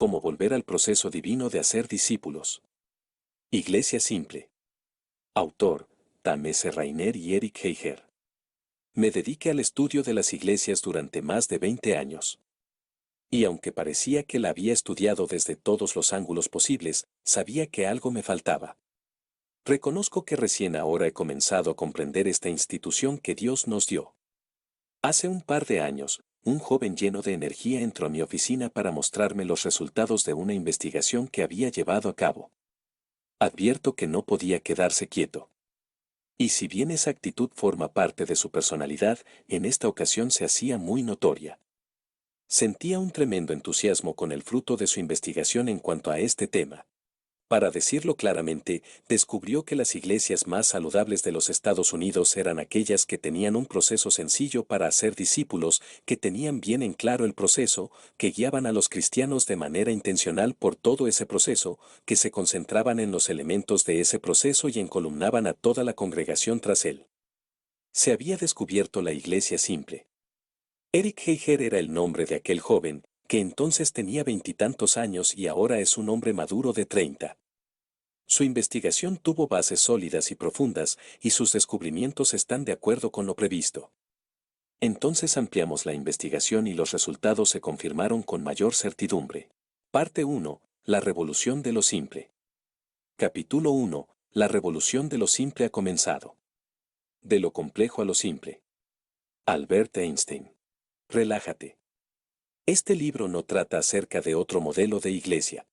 Cómo volver al proceso divino de hacer discípulos. Iglesia simple. Autor, Tam S. Rainer y Eric Heiger. Me dediqué al estudio de las iglesias durante más de 20 años. Y aunque parecía que la había estudiado desde todos los ángulos posibles, sabía que algo me faltaba. Reconozco que recién ahora he comenzado a comprender esta institución que Dios nos dio. Hace un par de años, un joven lleno de energía entró a mi oficina para mostrarme los resultados de una investigación que había llevado a cabo. Advierto que no podía quedarse quieto. Y si bien esa actitud forma parte de su personalidad, en esta ocasión se hacía muy notoria. Sentía un tremendo entusiasmo con el fruto de su investigación en cuanto a este tema. Para decirlo claramente, descubrió que las iglesias más saludables de los Estados Unidos eran aquellas que tenían un proceso sencillo para hacer discípulos, que tenían bien en claro el proceso, que guiaban a los cristianos de manera intencional por todo ese proceso, que se concentraban en los elementos de ese proceso y encolumnaban a toda la congregación tras él. Se había descubierto la iglesia simple. Eric Heiger era el nombre de aquel joven, que entonces tenía 20 años y ahora es un hombre maduro de 30. Su investigación tuvo bases sólidas y profundas, y sus descubrimientos están de acuerdo con lo previsto. Entonces ampliamos la investigación y los resultados se confirmaron con mayor certidumbre. Parte 1. La revolución de lo simple. Capítulo 1. La revolución de lo simple ha comenzado. De lo complejo a lo simple. Albert Einstein. Relájate. Este libro no trata acerca de otro modelo de iglesia.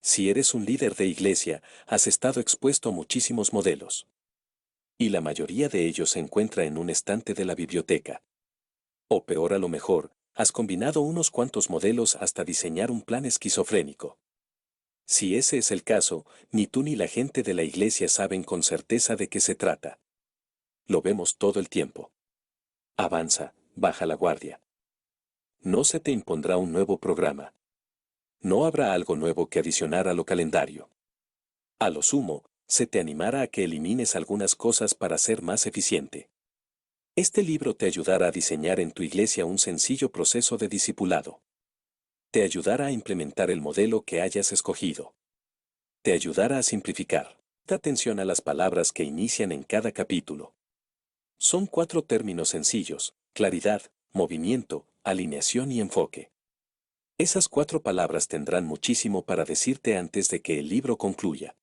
Si eres un líder de iglesia, has estado expuesto a muchísimos modelos. Y la mayoría de ellos se encuentra en un estante de la biblioteca. O peor a lo mejor, has combinado unos cuantos modelos hasta diseñar un plan esquizofrénico. Si ese es el caso, ni tú ni la gente de la iglesia saben con certeza de qué se trata. Lo vemos todo el tiempo. Avanza, baja la guardia. No se te impondrá un nuevo programa. No habrá algo nuevo que adicionar a lo calendario. A lo sumo, se te animará a que elimines algunas cosas para ser más eficiente. Este libro te ayudará a diseñar en tu iglesia un sencillo proceso de discipulado. Te ayudará a implementar el modelo que hayas escogido. Te ayudará a simplificar. Da atención a las palabras que inician en cada capítulo. Son 4 términos sencillos: claridad, movimiento, alineación y enfoque. Esas 4 palabras tendrán muchísimo para decirte antes de que el libro concluya.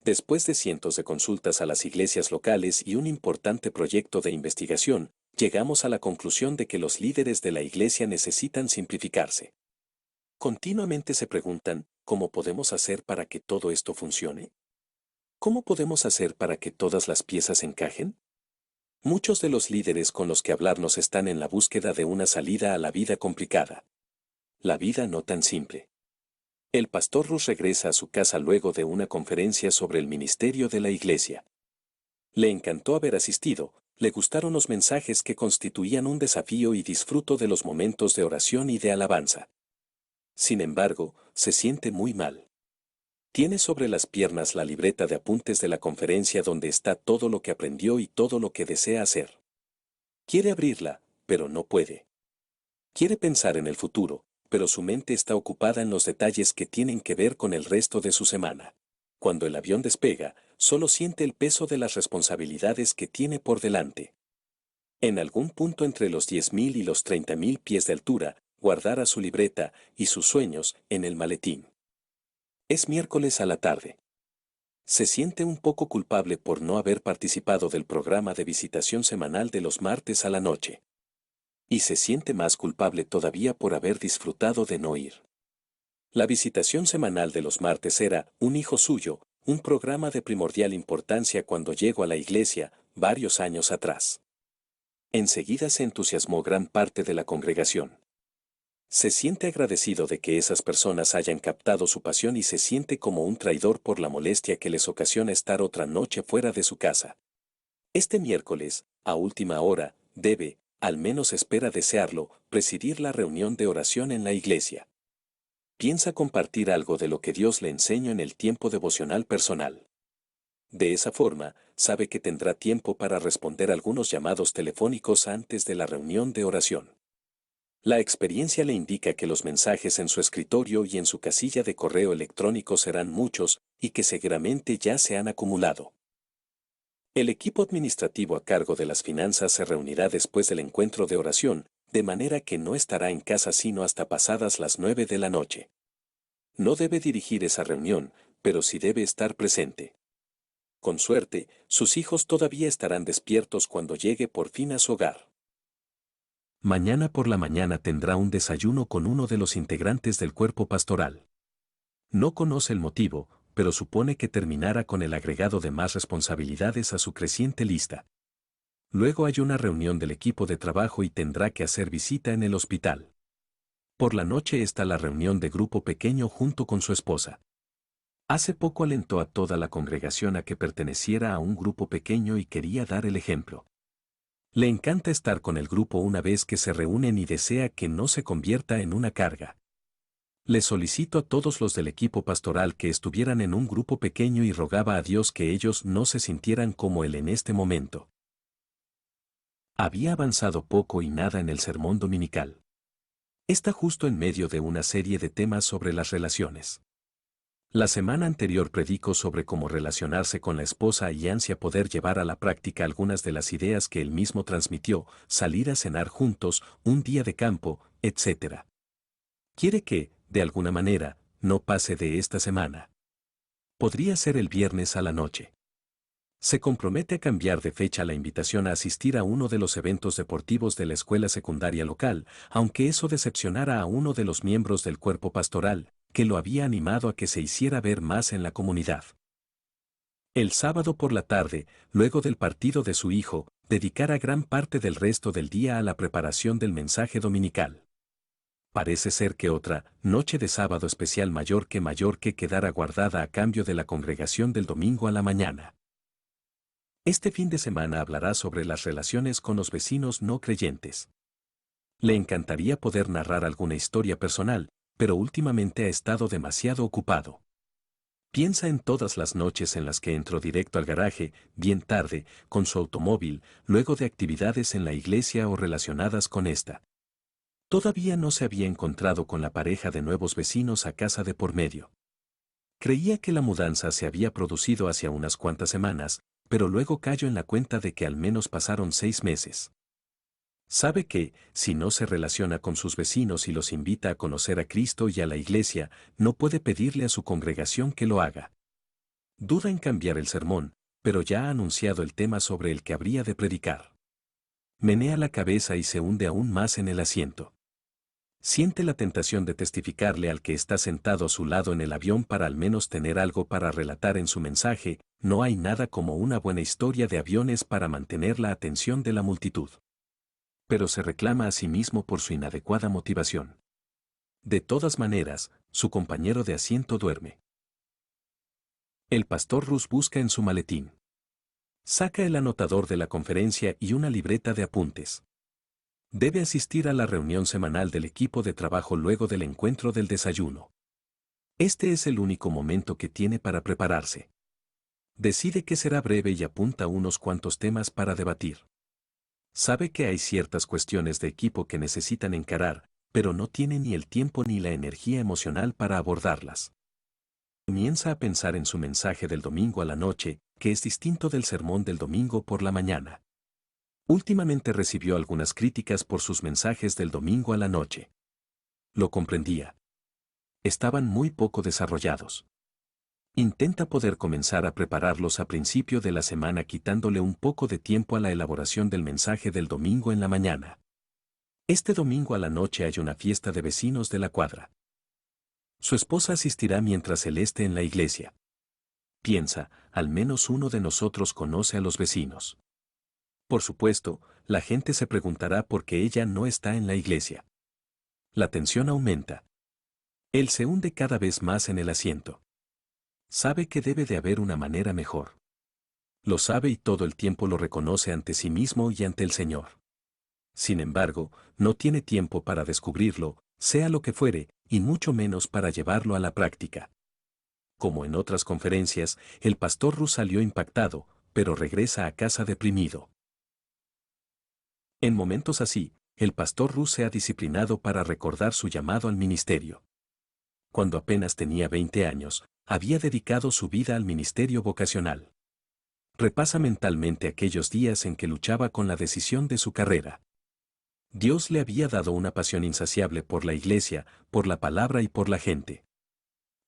Después de cientos de consultas a las iglesias locales y un importante proyecto de investigación, llegamos a la conclusión de que los líderes de la iglesia necesitan simplificarse. Continuamente se preguntan, ¿cómo podemos hacer para que todo esto funcione? ¿Cómo podemos hacer para que todas las piezas encajen? Muchos de los líderes con los que hablarnos están en la búsqueda de una salida a la vida complicada. La vida no tan simple. El pastor Rush regresa a su casa luego de una conferencia sobre el ministerio de la iglesia. Le encantó haber asistido, le gustaron los mensajes que constituían un desafío y disfrutó de los momentos de oración y de alabanza. Sin embargo, se siente muy mal. Tiene sobre las piernas la libreta de apuntes de la conferencia donde está todo lo que aprendió y todo lo que desea hacer. Quiere abrirla, pero no puede. Quiere pensar en el futuro, pero su mente está ocupada en los detalles que tienen que ver con el resto de su semana. Cuando el avión despega, solo siente el peso de las responsabilidades que tiene por delante. En algún punto entre los 10.000 y los 30.000 pies de altura, guardará su libreta y sus sueños en el maletín. Es miércoles a la tarde. Se siente un poco culpable por no haber participado del programa de visitación semanal de los martes a la noche. Y se siente más culpable todavía por haber disfrutado de no ir. La visitación semanal de los martes era, un hijo suyo, un programa de primordial importancia cuando llegó a la iglesia, varios años atrás. Enseguida se entusiasmó gran parte de la congregación. Se siente agradecido de que esas personas hayan captado su pasión y se siente como un traidor por la molestia que les ocasiona estar otra noche fuera de su casa. Este miércoles, a última hora, debe, al menos espera desearlo, presidir la reunión de oración en la iglesia. Piensa compartir algo de lo que Dios le enseñó en el tiempo devocional personal. De esa forma, sabe que tendrá tiempo para responder algunos llamados telefónicos antes de la reunión de oración. La experiencia le indica que los mensajes en su escritorio y en su casilla de correo electrónico serán muchos y que seguramente ya se han acumulado. El equipo administrativo a cargo de las finanzas se reunirá después del encuentro de oración, de manera que no estará en casa sino hasta pasadas las 9 de la noche. No debe dirigir esa reunión, pero sí debe estar presente. Con suerte, sus hijos todavía estarán despiertos cuando llegue por fin a su hogar. Mañana por la mañana tendrá un desayuno con uno de los integrantes del cuerpo pastoral. No conoce el motivo, pero supone que terminará con el agregado de más responsabilidades a su creciente lista. Luego hay una reunión del equipo de trabajo y tendrá que hacer visita en el hospital. Por la noche está la reunión de grupo pequeño junto con su esposa. Hace poco alentó a toda la congregación a que perteneciera a un grupo pequeño y quería dar el ejemplo. Le encanta estar con el grupo una vez que se reúnen y desea que no se convierta en una carga. Le solicitó a todos los del equipo pastoral que estuvieran en un grupo pequeño y rogaba a Dios que ellos no se sintieran como él en este momento. Había avanzado poco y nada en el sermón dominical. Está justo en medio de una serie de temas sobre las relaciones. La semana anterior predicó sobre cómo relacionarse con la esposa y ansia poder llevar a la práctica algunas de las ideas que él mismo transmitió, salir a cenar juntos, un día de campo, etc. Quiere que, de alguna manera, no pase de esta semana. Podría ser el viernes a la noche. Se compromete a cambiar de fecha la invitación a asistir a uno de los eventos deportivos de la escuela secundaria local, aunque eso decepcionara a uno de los miembros del cuerpo pastoral, que lo había animado a que se hiciera ver más en la comunidad. El sábado por la tarde, luego del partido de su hijo, dedicará gran parte del resto del día a la preparación del mensaje dominical. Parece ser que otra noche de sábado especial mayor que quedara guardada a cambio de la congregación del domingo a la mañana. Este fin de semana hablará sobre las relaciones con los vecinos no creyentes. Le encantaría poder narrar alguna historia personal, pero últimamente ha estado demasiado ocupado. Piensa en todas las noches en las que entró directo al garaje, bien tarde, con su automóvil, luego de actividades en la iglesia o relacionadas con esta. Todavía no se había encontrado con la pareja de nuevos vecinos a casa de por medio. Creía que la mudanza se había producido hacia unas cuantas semanas, pero luego cayó en la cuenta de que al menos pasaron 6 meses. Sabe que, si no se relaciona con sus vecinos y los invita a conocer a Cristo y a la iglesia, no puede pedirle a su congregación que lo haga. Duda en cambiar el sermón, pero ya ha anunciado el tema sobre el que habría de predicar. Menea la cabeza y se hunde aún más en el asiento. Siente la tentación de testificarle al que está sentado a su lado en el avión para al menos tener algo para relatar en su mensaje. No hay nada como una buena historia de aviones para mantener la atención de la multitud. Pero se reclama a sí mismo por su inadecuada motivación. De todas maneras, su compañero de asiento duerme. El pastor Rus busca en su maletín. Saca el anotador de la conferencia y una libreta de apuntes. Debe asistir a la reunión semanal del equipo de trabajo luego del encuentro del desayuno. Este es el único momento que tiene para prepararse. Decide que será breve y apunta unos cuantos temas para debatir. Sabe que hay ciertas cuestiones de equipo que necesitan encarar, pero no tiene ni el tiempo ni la energía emocional para abordarlas. Comienza a pensar en su mensaje del domingo a la noche, que es distinto del sermón del domingo por la mañana. Últimamente recibió algunas críticas por sus mensajes del domingo a la noche. Lo comprendía. Estaban muy poco desarrollados. Intenta poder comenzar a prepararlos a principio de la semana quitándole un poco de tiempo a la elaboración del mensaje del domingo en la mañana. Este domingo a la noche hay una fiesta de vecinos de la cuadra. Su esposa asistirá mientras él esté en la iglesia. Piensa, al menos uno de nosotros conoce a los vecinos. Por supuesto, la gente se preguntará por qué ella no está en la iglesia. La tensión aumenta. Él se hunde cada vez más en el asiento. Sabe que debe de haber una manera mejor. Lo sabe y todo el tiempo lo reconoce ante sí mismo y ante el Señor. Sin embargo, no tiene tiempo para descubrirlo, sea lo que fuere, y mucho menos para llevarlo a la práctica. Como en otras conferencias, el pastor Rus salió impactado, pero regresa a casa deprimido. En momentos así, el pastor Russ se ha disciplinado para recordar su llamado al ministerio. Cuando apenas tenía 20 años, había dedicado su vida al ministerio vocacional. Repasa mentalmente aquellos días en que luchaba con la decisión de su carrera. Dios le había dado una pasión insaciable por la iglesia, por la palabra y por la gente.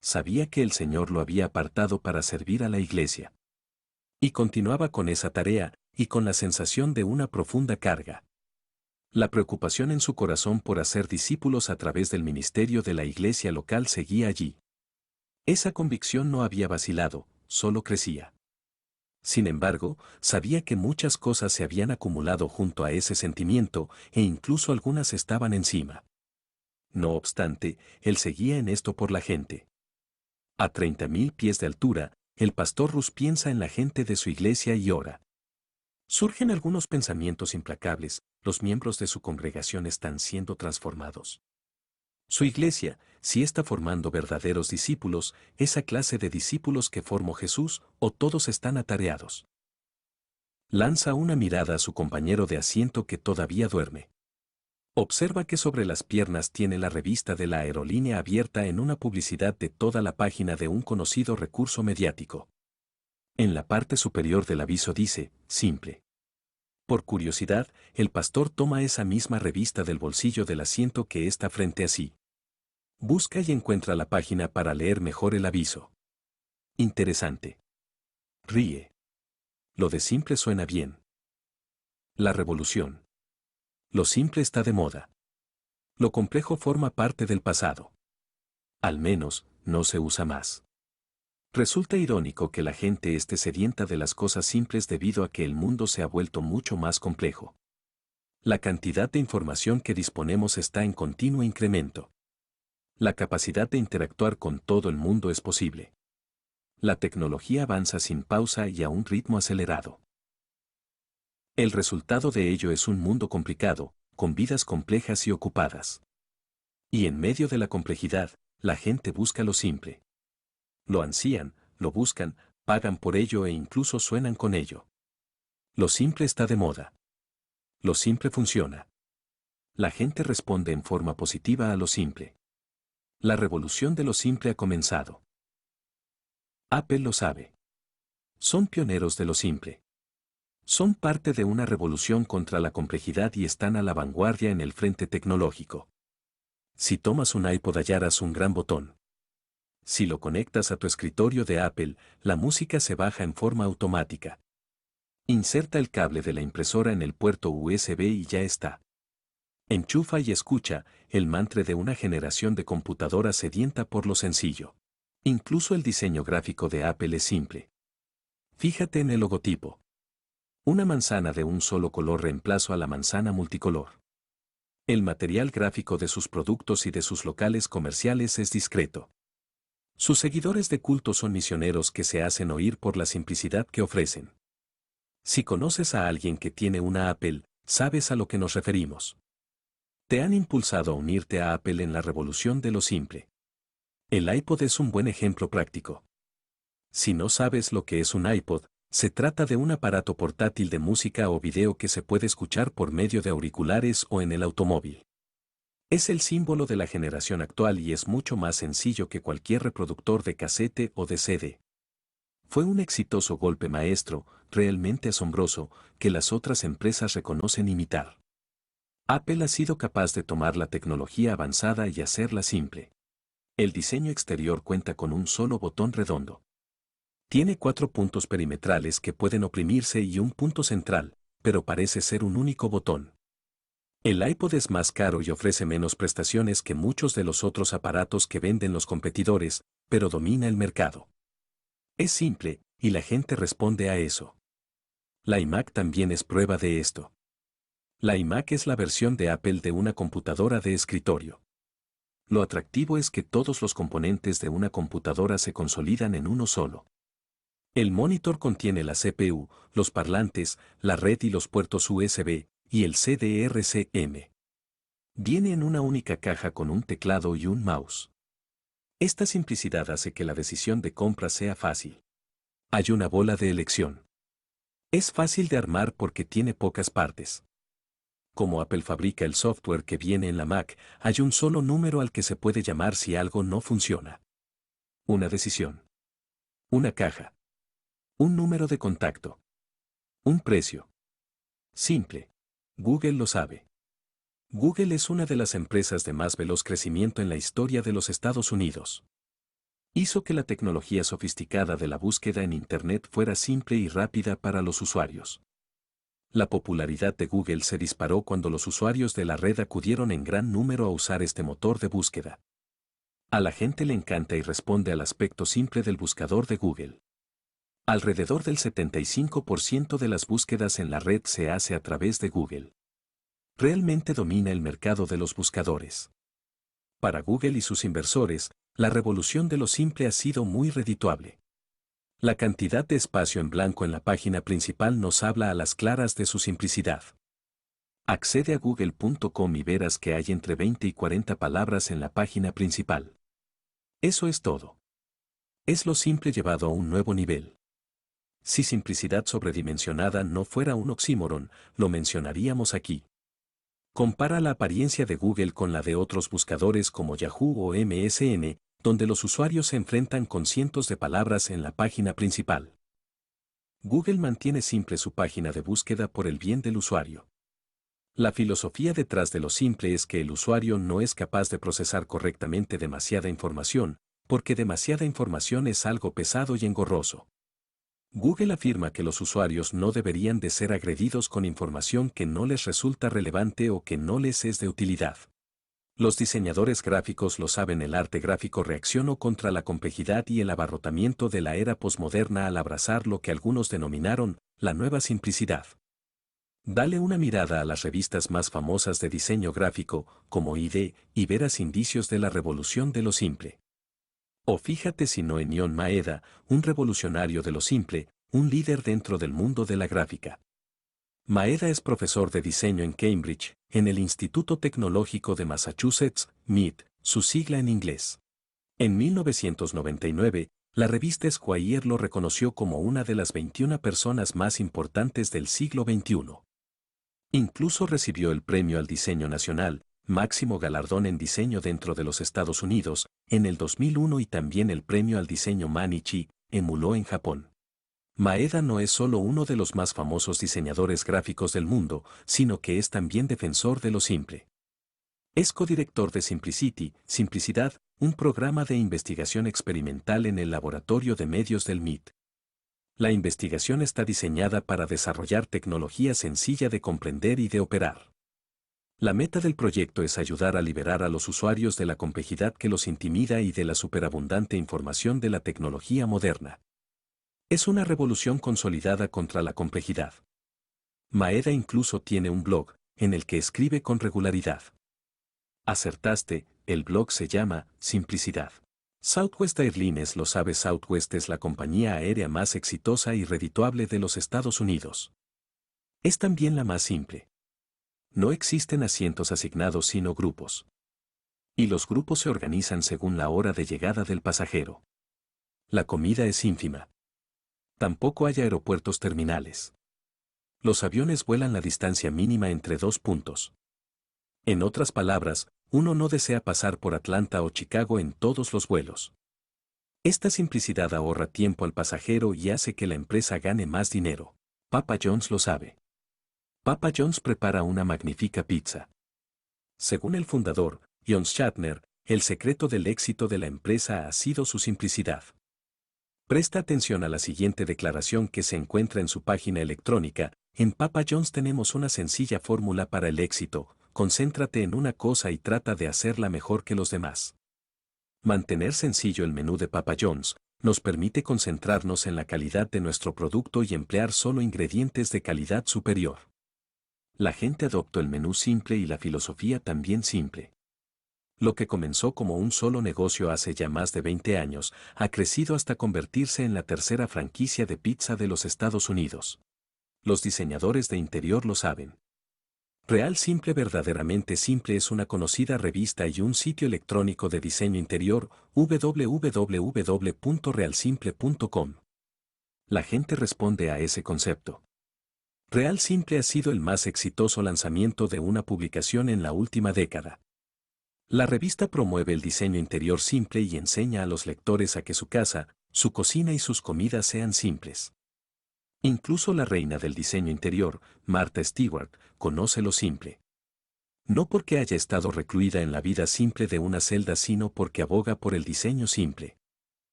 Sabía que el Señor lo había apartado para servir a la iglesia. Y continuaba con esa tarea, y con la sensación de una profunda carga. La preocupación en su corazón por hacer discípulos a través del ministerio de la iglesia local seguía allí. Esa convicción no había vacilado, solo crecía. Sin embargo, sabía que muchas cosas se habían acumulado junto a ese sentimiento, e incluso algunas estaban encima. No obstante, él seguía en esto por la gente. A 30.000 pies de altura, el pastor Russ piensa en la gente de su iglesia y ora. Surgen algunos pensamientos implacables: los miembros de su congregación están siendo transformados. Su iglesia, si está formando verdaderos discípulos, esa clase de discípulos que formó Jesús, o todos están atareados. Lanza una mirada a su compañero de asiento que todavía duerme. Observa que sobre las piernas tiene la revista de la aerolínea abierta en una publicidad de toda la página de un conocido recurso mediático. En la parte superior del aviso dice, simple. Por curiosidad, el pastor toma esa misma revista del bolsillo del asiento que está frente a sí. Busca y encuentra la página para leer mejor el aviso. Interesante. Ríe. Lo de simple suena bien. La revolución. Lo simple está de moda. Lo complejo forma parte del pasado. Al menos, no se usa más. Resulta irónico que la gente esté sedienta de las cosas simples debido a que el mundo se ha vuelto mucho más complejo. La cantidad de información que disponemos está en continuo incremento. La capacidad de interactuar con todo el mundo es posible. La tecnología avanza sin pausa y a un ritmo acelerado. El resultado de ello es un mundo complicado, con vidas complejas y ocupadas. Y en medio de la complejidad, la gente busca lo simple. Lo ansían, lo buscan, pagan por ello e incluso suenan con ello. Lo simple está de moda. Lo simple funciona. La gente responde en forma positiva a lo simple. La revolución de lo simple ha comenzado. Apple lo sabe. Son pioneros de lo simple. Son parte de una revolución contra la complejidad y están a la vanguardia en el frente tecnológico. Si tomas un iPod hallarás un gran botón. Si lo conectas a tu escritorio de Apple, la música se baja en forma automática. Inserta el cable de la impresora en el puerto USB y ya está. Enchufa y escucha, el mantra de una generación de computadoras sedienta por lo sencillo. Incluso el diseño gráfico de Apple es simple. Fíjate en el logotipo. Una manzana de un solo color reemplazo a la manzana multicolor. El material gráfico de sus productos y de sus locales comerciales es discreto. Sus seguidores de culto son misioneros que se hacen oír por la simplicidad que ofrecen. Si conoces a alguien que tiene una Apple, sabes a lo que nos referimos. Te han impulsado a unirte a Apple en la revolución de lo simple. El iPod es un buen ejemplo práctico. Si no sabes lo que es un iPod, se trata de un aparato portátil de música o video que se puede escuchar por medio de auriculares o en el automóvil. Es el símbolo de la generación actual y es mucho más sencillo que cualquier reproductor de casete o de CD. Fue un exitoso golpe maestro, realmente asombroso, que las otras empresas reconocen imitar. Apple ha sido capaz de tomar la tecnología avanzada y hacerla simple. El diseño exterior cuenta con un solo botón redondo. Tiene 4 puntos perimetrales que pueden oprimirse y un punto central, pero parece ser un único botón. El iPod es más caro y ofrece menos prestaciones que muchos de los otros aparatos que venden los competidores, pero domina el mercado. Es simple, y la gente responde a eso. La iMac también es prueba de esto. La iMac es la versión de Apple de una computadora de escritorio. Lo atractivo es que todos los componentes de una computadora se consolidan en uno solo. El monitor contiene la CPU, los parlantes, la red y los puertos USB, y el CDRCM. Viene en una única caja con un teclado y un mouse. Esta simplicidad hace que la decisión de compra sea fácil. Hay una bola de elección. Es fácil de armar porque tiene pocas partes. Como Apple fabrica el software que viene en la Mac, hay un solo número al que se puede llamar si algo no funciona. Una decisión. Una caja. Un número de contacto. Un precio. Simple. Google lo sabe. Google es una de las empresas de más veloz crecimiento en la historia de los Estados Unidos. Hizo que la tecnología sofisticada de la búsqueda en Internet fuera simple y rápida para los usuarios. La popularidad de Google se disparó cuando los usuarios de la red acudieron en gran número a usar este motor de búsqueda. A la gente le encanta y responde al aspecto simple del buscador de Google. Alrededor del 75% de las búsquedas en la red se hace a través de Google. Realmente domina el mercado de los buscadores. Para Google y sus inversores, la revolución de lo simple ha sido muy redituable. La cantidad de espacio en blanco en la página principal nos habla a las claras de su simplicidad. Accede a google.com y verás que hay entre 20 y 40 palabras en la página principal. Eso es todo. Es lo simple llevado a un nuevo nivel. Si simplicidad sobredimensionada no fuera un oxímoron, lo mencionaríamos aquí. Compara la apariencia de Google con la de otros buscadores como Yahoo o MSN, donde los usuarios se enfrentan con cientos de palabras en la página principal. Google mantiene simple su página de búsqueda por el bien del usuario. La filosofía detrás de lo simple es que el usuario no es capaz de procesar correctamente demasiada información, porque demasiada información es algo pesado y engorroso. Google afirma que los usuarios no deberían de ser agredidos con información que no les resulta relevante o que no les es de utilidad. Los diseñadores gráficos lo saben, el arte gráfico reaccionó contra la complejidad y el abarrotamiento de la era posmoderna al abrazar lo que algunos denominaron la nueva simplicidad. Dale una mirada a las revistas más famosas de diseño gráfico, como ID, y verás indicios de la revolución de lo simple. O fíjate si no en John Maeda, un revolucionario de lo simple, un líder dentro del mundo de la gráfica. Maeda es profesor de diseño en Cambridge, en el Instituto Tecnológico de Massachusetts, MIT, su sigla en inglés. En 1999, la revista Esquire lo reconoció como una de las 21 personas más importantes del siglo XXI. Incluso recibió el Premio al Diseño Nacional, máximo galardón en diseño dentro de los Estados Unidos, en el 2001 y también el Premio al Diseño Manichi, emuló en Japón. Maeda no es solo uno de los más famosos diseñadores gráficos del mundo, sino que es también defensor de lo simple. Es codirector de Simplicity, Simplicidad, un programa de investigación experimental en el Laboratorio de Medios del MIT. La investigación está diseñada para desarrollar tecnología sencilla de comprender y de operar. La meta del proyecto es ayudar a liberar a los usuarios de la complejidad que los intimida y de la superabundante información de la tecnología moderna. Es una revolución consolidada contra la complejidad. Maeda incluso tiene un blog, en el que escribe con regularidad. Acertaste, el blog se llama Simplicidad. Southwest Airlines lo sabe. Southwest es la compañía aérea más exitosa y redituable de los Estados Unidos. Es también la más simple. No existen asientos asignados sino grupos. Y los grupos se organizan según la hora de llegada del pasajero. La comida es ínfima. Tampoco hay aeropuertos terminales. Los aviones vuelan la distancia mínima entre 2 puntos. En otras palabras, uno no desea pasar por Atlanta o Chicago en todos los vuelos. Esta simplicidad ahorra tiempo al pasajero y hace que la empresa gane más dinero. Papa John's lo sabe. Papa John's prepara una magnífica pizza. Según el fundador, John Shatner, el secreto del éxito de la empresa ha sido su simplicidad. Presta atención a la siguiente declaración que se encuentra en su página electrónica. En Papa John's tenemos una sencilla fórmula para el éxito: concéntrate en una cosa y trata de hacerla mejor que los demás. Mantener sencillo el menú de Papa John's nos permite concentrarnos en la calidad de nuestro producto y emplear solo ingredientes de calidad superior. La gente adoptó el menú simple y la filosofía también simple. Lo que comenzó como un solo negocio hace ya más de 20 años, ha crecido hasta convertirse en la tercera franquicia de pizza de los Estados Unidos. Los diseñadores de interior lo saben. Real Simple Verdaderamente Simple es una conocida revista y un sitio electrónico de diseño interior, www.realsimple.com. La gente responde a ese concepto. Real Simple ha sido el más exitoso lanzamiento de una publicación en la última década. La revista promueve el diseño interior simple y enseña a los lectores a que su casa, su cocina y sus comidas sean simples. Incluso la reina del diseño interior, Martha Stewart, conoce lo simple. No porque haya estado recluida en la vida simple de una celda, sino porque aboga por el diseño simple.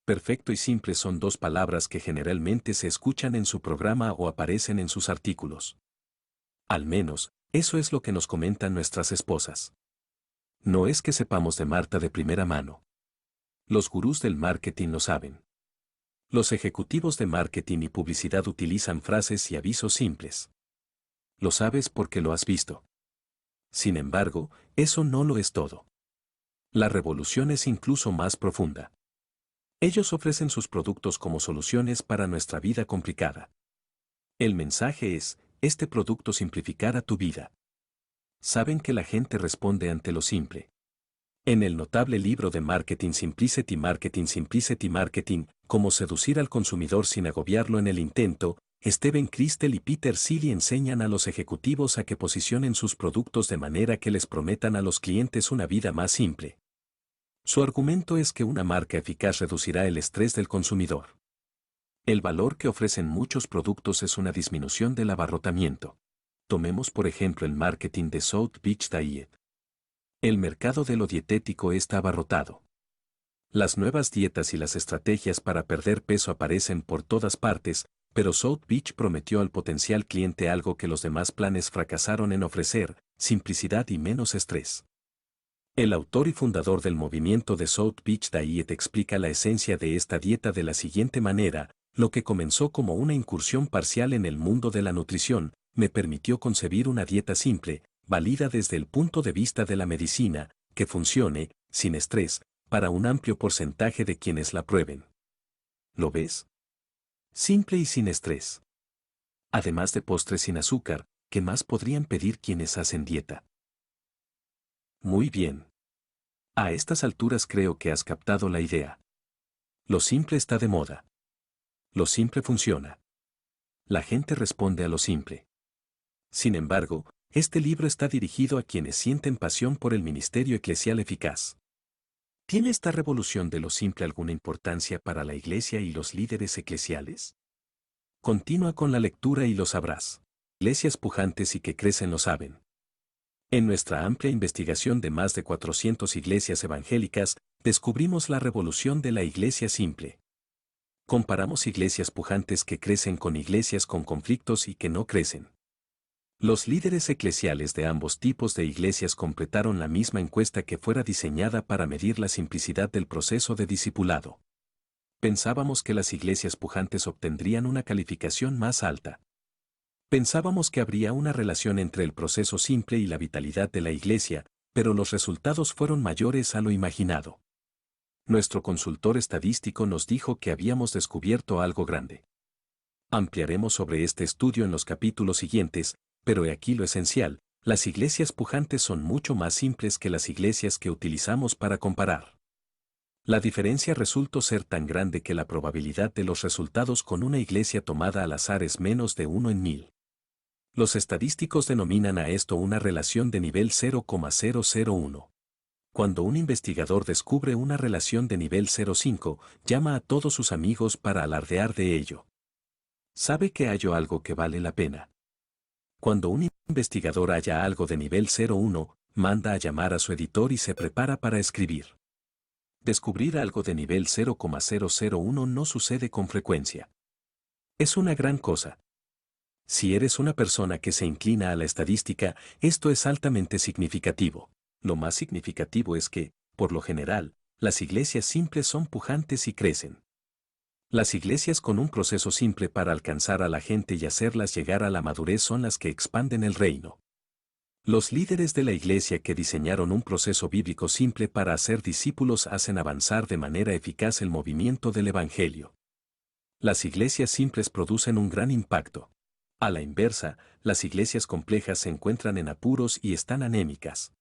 Perfecto y simple son dos palabras que generalmente se escuchan en su programa o aparecen en sus artículos. Al menos, eso es lo que nos comentan nuestras esposas. No es que sepamos de Marta de primera mano. Los gurús del marketing lo saben. Los ejecutivos de marketing y publicidad utilizan frases y avisos simples. Lo sabes porque lo has visto. Sin embargo, eso no lo es todo. La revolución es incluso más profunda. Ellos ofrecen sus productos como soluciones para nuestra vida complicada. El mensaje es, este producto simplificará tu vida. Saben que la gente responde ante lo simple. En el notable libro de Simplicity Marketing, Cómo seducir al consumidor sin agobiarlo en el intento, Steven Crystal y Peter Seeley enseñan a los ejecutivos a que posicionen sus productos de manera que les prometan a los clientes una vida más simple. Su argumento es que una marca eficaz reducirá el estrés del consumidor. El valor que ofrecen muchos productos es una disminución del abarrotamiento. Tomemos por ejemplo el marketing de South Beach Diet. El mercado de lo dietético está abarrotado. Las nuevas dietas y las estrategias para perder peso aparecen por todas partes, pero South Beach prometió al potencial cliente algo que los demás planes fracasaron en ofrecer: simplicidad y menos estrés. El autor y fundador del movimiento de South Beach Diet explica la esencia de esta dieta de la siguiente manera: lo que comenzó como una incursión parcial en el mundo de la nutrición, me permitió concebir una dieta simple, válida desde el punto de vista de la medicina, que funcione, sin estrés, para un amplio porcentaje de quienes la prueben. ¿Lo ves? Simple y sin estrés. Además de postres sin azúcar, ¿qué más podrían pedir quienes hacen dieta? Muy bien. A estas alturas creo que has captado la idea. Lo simple está de moda. Lo simple funciona. La gente responde a lo simple. Sin embargo, este libro está dirigido a quienes sienten pasión por el ministerio eclesial eficaz. ¿Tiene esta revolución de lo simple alguna importancia para la Iglesia y los líderes eclesiales? Continúa con la lectura y lo sabrás. Iglesias pujantes y que crecen lo saben. En nuestra amplia investigación de más de 400 iglesias evangélicas, descubrimos la revolución de la iglesia simple. Comparamos iglesias pujantes que crecen con iglesias con conflictos y que no crecen. Los líderes eclesiales de ambos tipos de iglesias completaron la misma encuesta que fuera diseñada para medir la simplicidad del proceso de discipulado. Pensábamos que las iglesias pujantes obtendrían una calificación más alta. Pensábamos que habría una relación entre el proceso simple y la vitalidad de la iglesia, pero los resultados fueron mayores a lo imaginado. Nuestro consultor estadístico nos dijo que habíamos descubierto algo grande. Ampliaremos sobre este estudio en los capítulos siguientes, pero he aquí lo esencial: las iglesias pujantes son mucho más simples que las iglesias que utilizamos para comparar. La diferencia resultó ser tan grande que la probabilidad de los resultados con una iglesia tomada al azar es menos de 1 en 1000. Los estadísticos denominan a esto una relación de nivel 0,001. Cuando un investigador descubre una relación de nivel 0,5, llama a todos sus amigos para alardear de ello. Sabe que halló algo que vale la pena. Cuando un investigador halla algo de nivel 0,1, manda a llamar a su editor y se prepara para escribir. Descubrir algo de nivel 0,001 no sucede con frecuencia. Es una gran cosa. Si eres una persona que se inclina a la estadística, esto es altamente significativo. Lo más significativo es que, por lo general, las iglesias simples son pujantes y crecen. Las iglesias con un proceso simple para alcanzar a la gente y hacerlas llegar a la madurez son las que expanden el reino. Los líderes de la iglesia que diseñaron un proceso bíblico simple para hacer discípulos hacen avanzar de manera eficaz el movimiento del evangelio. Las iglesias simples producen un gran impacto. A la inversa, las iglesias complejas se encuentran en apuros y están anémicas.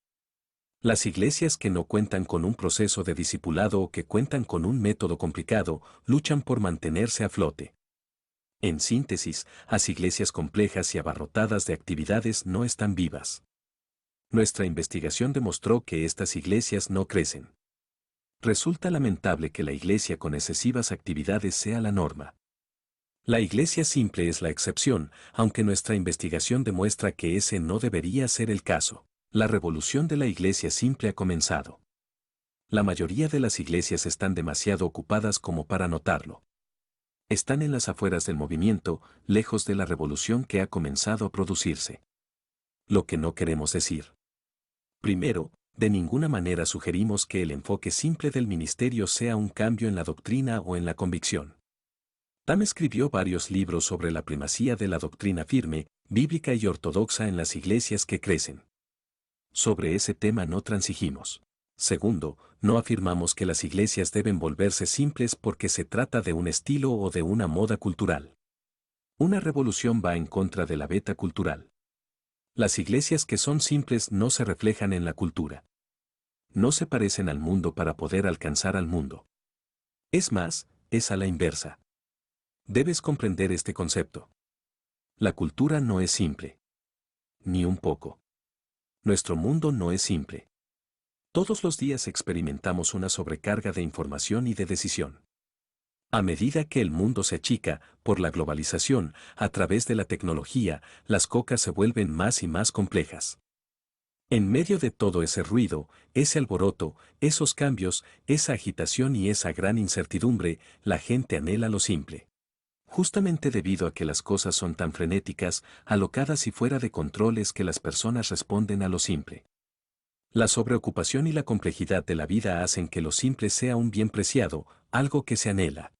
Las iglesias que no cuentan con un proceso de discipulado o que cuentan con un método complicado, luchan por mantenerse a flote. En síntesis, las iglesias complejas y abarrotadas de actividades no están vivas. Nuestra investigación demostró que estas iglesias no crecen. Resulta lamentable que la iglesia con excesivas actividades sea la norma. La iglesia simple es la excepción, aunque nuestra investigación demuestra que ese no debería ser el caso. La revolución de la iglesia simple ha comenzado. La mayoría de las iglesias están demasiado ocupadas como para notarlo. Están en las afueras del movimiento, lejos de la revolución que ha comenzado a producirse. Lo que no queremos decir. Primero, de ninguna manera sugerimos que el enfoque simple del ministerio sea un cambio en la doctrina o en la convicción. Tam escribió varios libros sobre la primacía de la doctrina firme, bíblica y ortodoxa en las iglesias que crecen. Sobre ese tema no transigimos. Segundo, no afirmamos que las iglesias deben volverse simples porque se trata de un estilo o de una moda cultural. Una revolución va en contra de la beta cultural. Las iglesias que son simples no se reflejan en la cultura. No se parecen al mundo para poder alcanzar al mundo. Es más, es a la inversa. Debes comprender este concepto. La cultura no es simple. Ni un poco. Nuestro mundo no es simple. Todos los días experimentamos una sobrecarga de información y de decisión. A medida que el mundo se achica, por la globalización, a través de la tecnología, las cosas se vuelven más y más complejas. En medio de todo ese ruido, ese alboroto, esos cambios, esa agitación y esa gran incertidumbre, la gente anhela lo simple. Justamente debido a que las cosas son tan frenéticas, alocadas y fuera de control es que las personas responden a lo simple. La sobreocupación y la complejidad de la vida hacen que lo simple sea un bien preciado, algo que se anhela.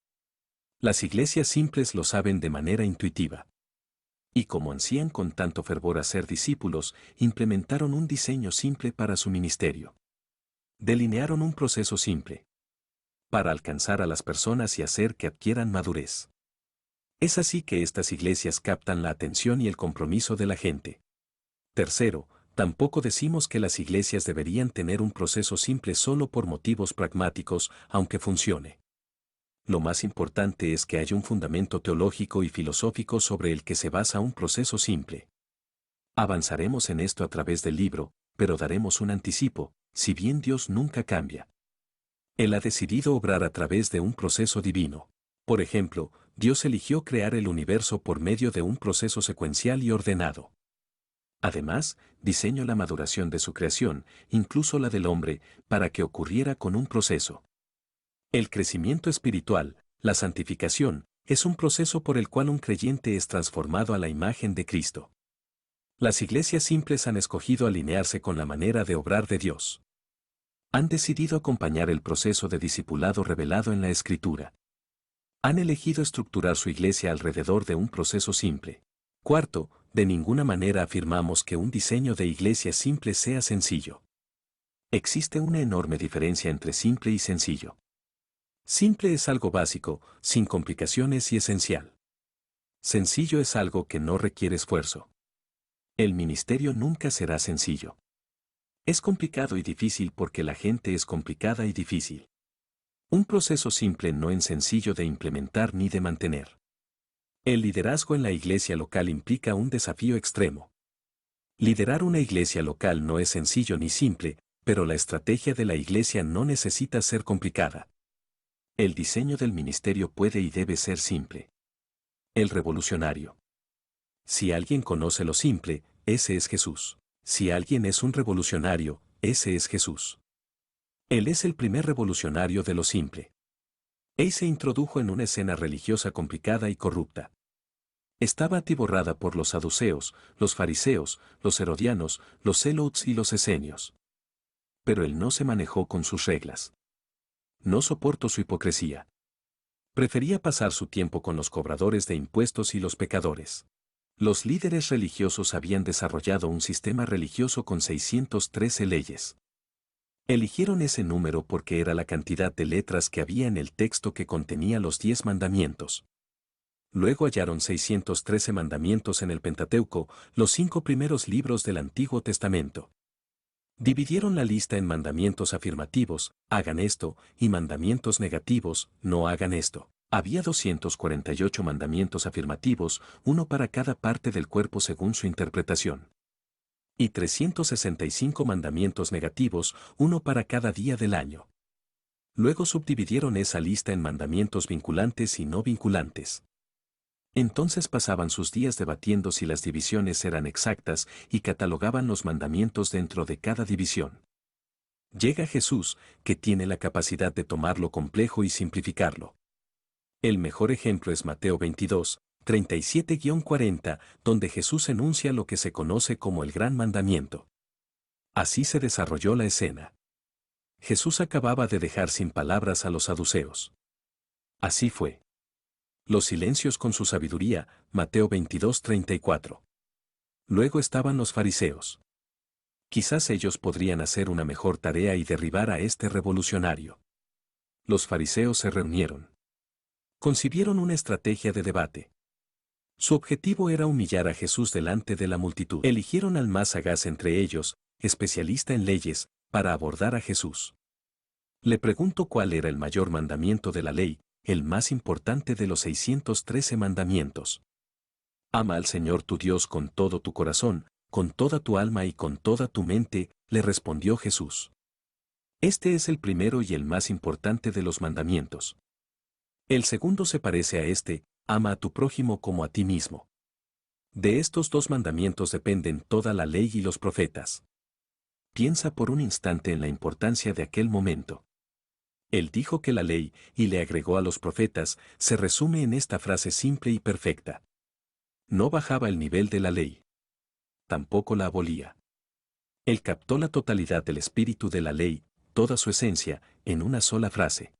Las iglesias simples lo saben de manera intuitiva. Y como ansían con tanto fervor a ser discípulos, implementaron un diseño simple para su ministerio. Delinearon un proceso simple para alcanzar a las personas y hacer que adquieran madurez. Es así que estas iglesias captan la atención y el compromiso de la gente. Tercero, tampoco decimos que las iglesias deberían tener un proceso simple solo por motivos pragmáticos, aunque funcione. Lo más importante es que haya un fundamento teológico y filosófico sobre el que se basa un proceso simple. Avanzaremos en esto a través del libro, pero daremos un anticipo, si bien Dios nunca cambia. Él ha decidido obrar a través de un proceso divino. Por ejemplo, Dios eligió crear el universo por medio de un proceso secuencial y ordenado. Además, diseñó la maduración de su creación, incluso la del hombre, para que ocurriera con un proceso. El crecimiento espiritual, la santificación, es un proceso por el cual un creyente es transformado a la imagen de Cristo. Las iglesias simples han escogido alinearse con la manera de obrar de Dios. Han decidido acompañar el proceso de discipulado revelado en la Escritura. Han elegido estructurar su iglesia alrededor de un proceso simple. Cuarto, de ninguna manera afirmamos que un diseño de iglesia simple sea sencillo. Existe una enorme diferencia entre simple y sencillo. Simple es algo básico, sin complicaciones y esencial. Sencillo es algo que no requiere esfuerzo. El ministerio nunca será sencillo. Es complicado y difícil porque la gente es complicada y difícil. Un proceso simple no es sencillo de implementar ni de mantener. El liderazgo en la iglesia local implica un desafío extremo. Liderar una iglesia local no es sencillo ni simple, pero la estrategia de la iglesia no necesita ser complicada. El diseño del ministerio puede y debe ser simple. El revolucionario. Si alguien conoce lo simple, ese es Jesús. Si alguien es un revolucionario, ese es Jesús. Él es el primer revolucionario de lo simple. Él se introdujo en una escena religiosa complicada y corrupta. Estaba atiborrada por los saduceos, los fariseos, los herodianos, los zelotes y los esenios. Pero él no se manejó con sus reglas. No soportó su hipocresía. Prefería pasar su tiempo con los cobradores de impuestos y los pecadores. Los líderes religiosos habían desarrollado un sistema religioso con 613 leyes. Eligieron ese número porque era la cantidad de letras que había en el texto que contenía los 10 mandamientos. Luego hallaron 613 mandamientos en el Pentateuco, los 5 primeros libros del Antiguo Testamento. Dividieron la lista en mandamientos afirmativos, hagan esto, y mandamientos negativos, no hagan esto. Había 248 mandamientos afirmativos, uno para cada parte del cuerpo según su interpretación. Y 365 mandamientos negativos, uno para cada día del año. Luego subdividieron esa lista en mandamientos vinculantes y no vinculantes. Entonces pasaban sus días debatiendo si las divisiones eran exactas y catalogaban los mandamientos dentro de cada división. Llega Jesús, que tiene la capacidad de tomar lo complejo y simplificarlo. El mejor ejemplo es Mateo 22, 37-40, donde Jesús enuncia lo que se conoce como el gran mandamiento. Así se desarrolló la escena. Jesús acababa de dejar sin palabras a los saduceos. Así fue. Los silencios con su sabiduría, Mateo 22, 34. Luego estaban los fariseos. Quizás ellos podrían hacer una mejor tarea y derribar a este revolucionario. Los fariseos se reunieron. Concibieron una estrategia de debate. Su objetivo era humillar a Jesús delante de la multitud. Eligieron al más sagaz entre ellos, especialista en leyes, para abordar a Jesús. Le preguntó cuál era el mayor mandamiento de la ley, el más importante de los 613 mandamientos. Ama al Señor tu Dios con todo tu corazón, con toda tu alma y con toda tu mente, le respondió Jesús. Este es el primero y el más importante de los mandamientos. El segundo se parece a este, ama a tu prójimo como a ti mismo. De estos dos mandamientos dependen toda la ley y los profetas. Piensa por un instante en la importancia de aquel momento. Él dijo que la ley, y le agregó a los profetas, se resume en esta frase simple y perfecta. No bajaba el nivel de la ley. Tampoco la abolía. Él captó la totalidad del espíritu de la ley, toda su esencia, en una sola frase.